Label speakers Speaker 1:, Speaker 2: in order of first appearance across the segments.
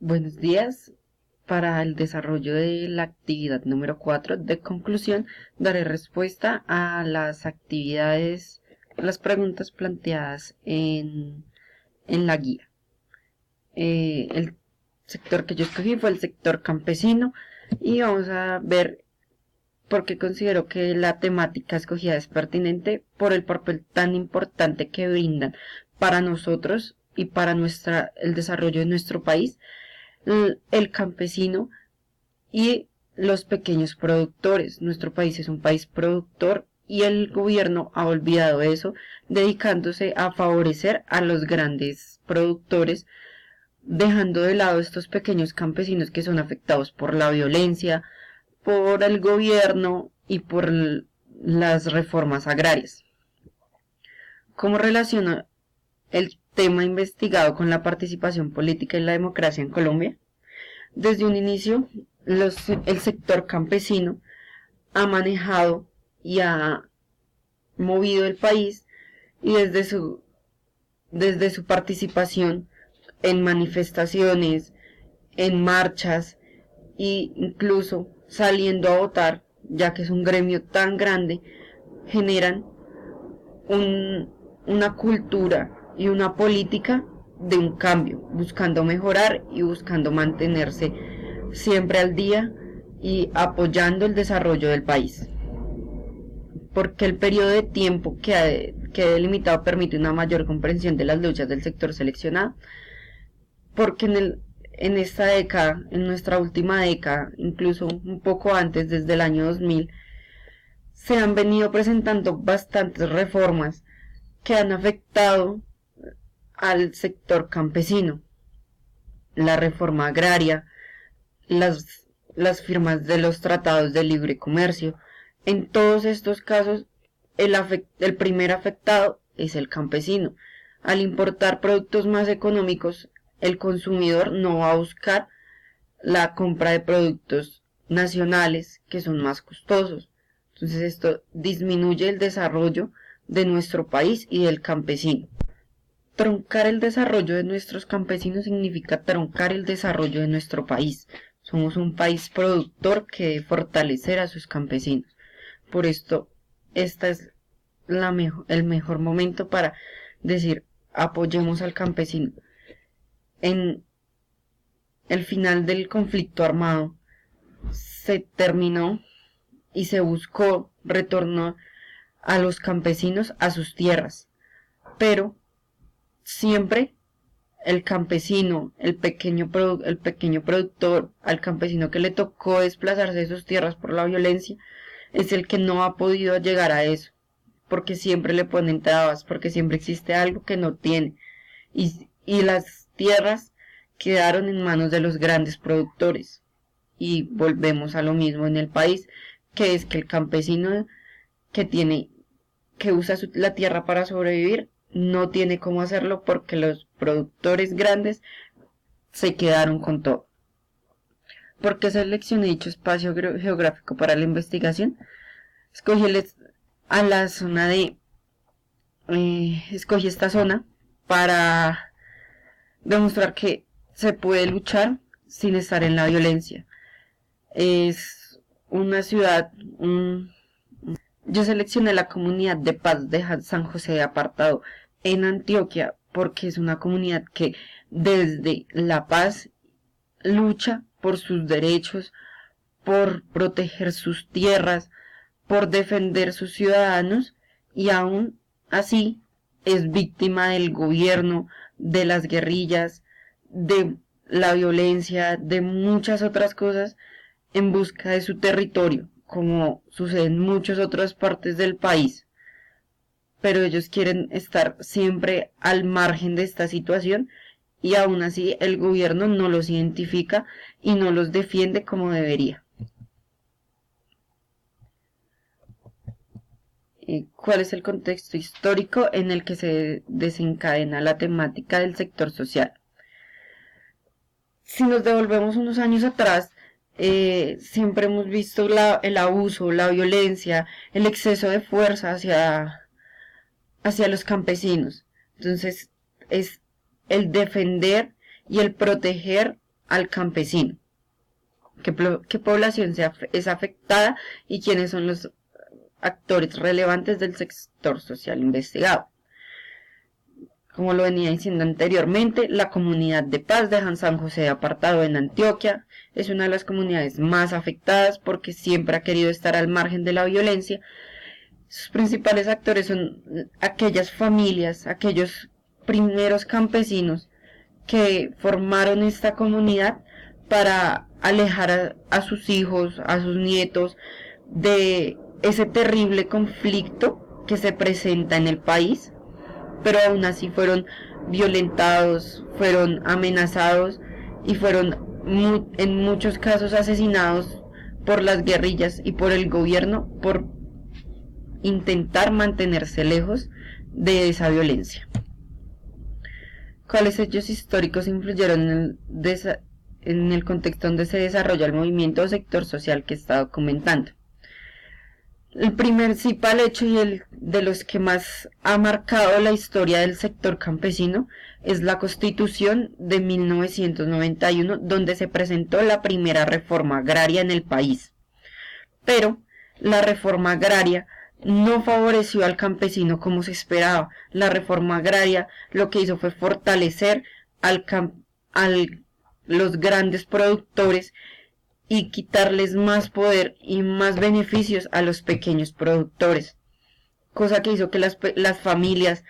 Speaker 1: Buenos días. Para el desarrollo de la actividad número 4 de conclusión, daré respuesta a las preguntas planteadas en la guía. El sector que yo escogí fue el sector campesino y vamos a ver por qué considero que la temática escogida es pertinente por el papel tan importante que brindan para nosotros y para el desarrollo de nuestro país el campesino y los pequeños productores. Nuestro país es un país productor y el gobierno ha olvidado eso, dedicándose a favorecer a los grandes productores, dejando de lado estos pequeños campesinos que son afectados por la violencia, por el gobierno y por las reformas agrarias. ¿Cómo relaciona el tema investigado con la participación política y la democracia en Colombia? Desde un inicio, el sector campesino ha manejado y ha movido el país y desde su participación en manifestaciones, en marchas e incluso saliendo a votar, ya que es un gremio tan grande, generan una cultura y una política de un cambio, buscando mejorar y buscando mantenerse siempre al día y apoyando el desarrollo del país. Porque el periodo de tiempo que ha delimitado permite una mayor comprensión de las luchas del sector seleccionado, porque en esta década, en nuestra última década, incluso un poco antes, desde el año 2000, se han venido presentando bastantes reformas que han afectado al sector campesino. La reforma agraria, las firmas de los tratados de libre comercio. En todos estos casos, el primer afectado es el campesino. Al importar productos más económicos, el consumidor no va a buscar la compra de productos nacionales que son más costosos. Entonces esto disminuye el desarrollo de nuestro país y del campesino. Truncar el desarrollo de nuestros campesinos significa truncar el desarrollo de nuestro país. Somos un país productor que debe fortalecer a sus campesinos. Por esto, esta es el mejor momento para decir, apoyemos al campesino. En el final del conflicto armado se terminó y se buscó retorno a los campesinos a sus tierras, pero siempre el campesino, el pequeño productor, al campesino que le tocó desplazarse de sus tierras por la violencia, es el que no ha podido llegar a eso, porque siempre le ponen trabas, porque siempre existe algo que no tiene, y las tierras quedaron en manos de los grandes productores, y volvemos a lo mismo en el país, que es que el campesino que usa la tierra para sobrevivir, no tiene cómo hacerlo porque los productores grandes se quedaron con todo. ¿Por qué seleccioné dicho espacio geográfico para la investigación? Escogí escogí esta zona para demostrar que se puede luchar sin estar en la violencia. Es una ciudad, yo seleccioné la comunidad de paz de San José de Apartado en Antioquia porque es una comunidad que desde la paz lucha por sus derechos, por proteger sus tierras, por defender sus ciudadanos y aún así es víctima del gobierno, de las guerrillas, de la violencia, de muchas otras cosas en busca de su territorio, como sucede en muchas otras partes del país. Pero ellos quieren estar siempre al margen de esta situación y aún así el gobierno no los identifica y no los defiende como debería. ¿Cuál es el contexto histórico en el que se desencadena la temática del sector social? Si nos devolvemos unos años atrás, siempre hemos visto el abuso, la violencia, el exceso de fuerza hacia los campesinos. Entonces, es el defender y el proteger al campesino, qué población es afectada y quiénes son los actores relevantes del sector social investigado. Como lo venía diciendo anteriormente, la comunidad de Paz de San José de Apartado en Antioquia es una de las comunidades más afectadas porque siempre ha querido estar al margen de la violencia. Sus principales actores son aquellas familias, aquellos primeros campesinos que formaron esta comunidad para alejar a sus hijos, a sus nietos de ese terrible conflicto que se presenta en el país, pero aún así fueron violentados, fueron amenazados y fueron en muchos casos asesinados por las guerrillas y por el gobierno por intentar mantenerse lejos de esa violencia. ¿Cuáles hechos históricos influyeron en el contexto donde se desarrolla el movimiento o sector social que está documentando? El principal hecho y el de los que más ha marcado la historia del sector campesino es la Constitución de 1991, donde se presentó la primera reforma agraria en el país. Pero la reforma agraria no favoreció al campesino como se esperaba. La reforma agraria lo que hizo fue fortalecer los grandes productores y quitarles más poder y más beneficios a los pequeños productores, cosa que hizo que las familias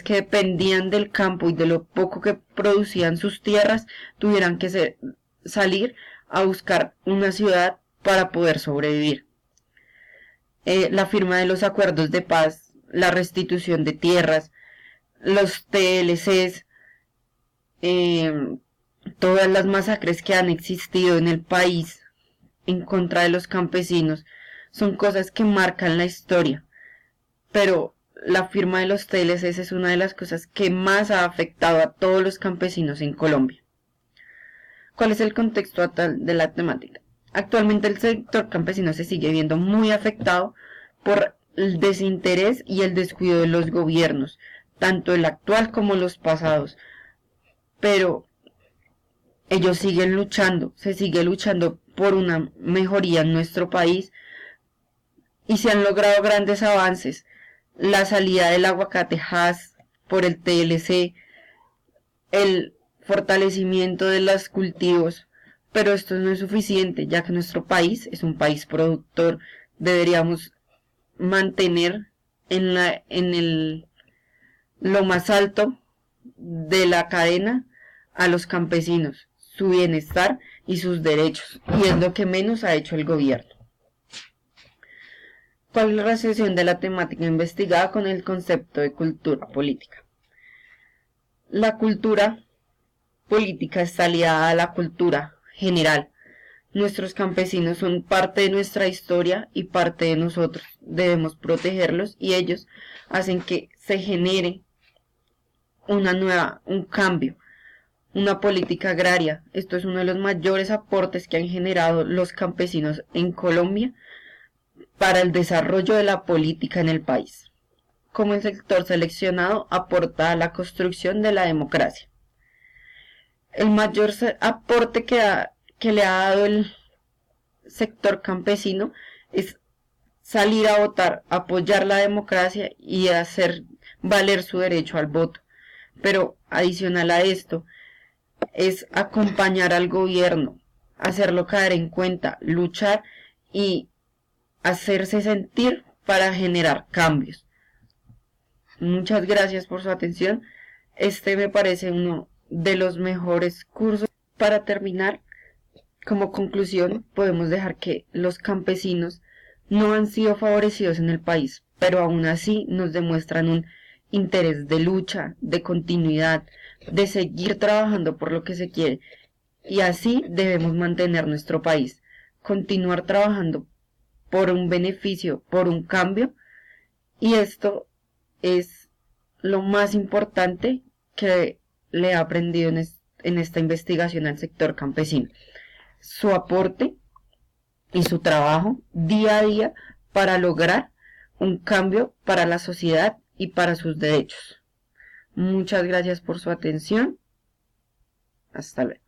Speaker 1: que dependían del campo y de lo poco que producían sus tierras tuvieran que salir a buscar una ciudad para poder sobrevivir. La firma de los acuerdos de paz, la restitución de tierras, los TLCs, todas las masacres que han existido en el país en contra de los campesinos son cosas que marcan la historia, pero la firma de los TLCs es una de las cosas que más ha afectado a todos los campesinos en Colombia. ¿Cuál es el contexto actual de la temática? Actualmente el sector campesino se sigue viendo muy afectado por el desinterés y el descuido de los gobiernos, tanto el actual como los pasados, pero ellos siguen luchando, se sigue luchando por una mejoría en nuestro país y se han logrado grandes avances. La salida del aguacate Hass por el TLC, el fortalecimiento de los cultivos, pero esto no es suficiente, ya que nuestro país es un país productor. Deberíamos mantener lo más alto de la cadena a los campesinos, su bienestar y sus derechos, y es lo que menos ha hecho el gobierno. ¿Cuál es la relación de la temática investigada con el concepto de cultura política? La cultura política está aliada a la cultura general. Nuestros campesinos son parte de nuestra historia y parte de nosotros. Debemos protegerlos y ellos hacen que se genere un cambio, una política agraria. Esto es uno de los mayores aportes que han generado los campesinos en Colombia para el desarrollo de la política en el país. Como el sector seleccionado aporta a la construcción de la democracia. El mayor aporte que le ha dado el sector campesino es salir a votar, apoyar la democracia y hacer valer su derecho al voto. Pero adicional a esto, es acompañar al gobierno, hacerlo caer en cuenta, luchar y hacerse sentir para generar cambios. Muchas gracias por su atención. Este me parece uno de los mejores cursos. Para terminar, como conclusión, podemos dejar que los campesinos no han sido favorecidos en el país, pero aún así nos demuestran un interés de lucha, de continuidad, de seguir trabajando por lo que se quiere. Y así debemos mantener nuestro país, continuar trabajando por un beneficio, por un cambio, y esto es lo más importante que le he aprendido en esta investigación al sector campesino. Su aporte y su trabajo día a día para lograr un cambio para la sociedad y para sus derechos. Muchas gracias por su atención. Hasta luego.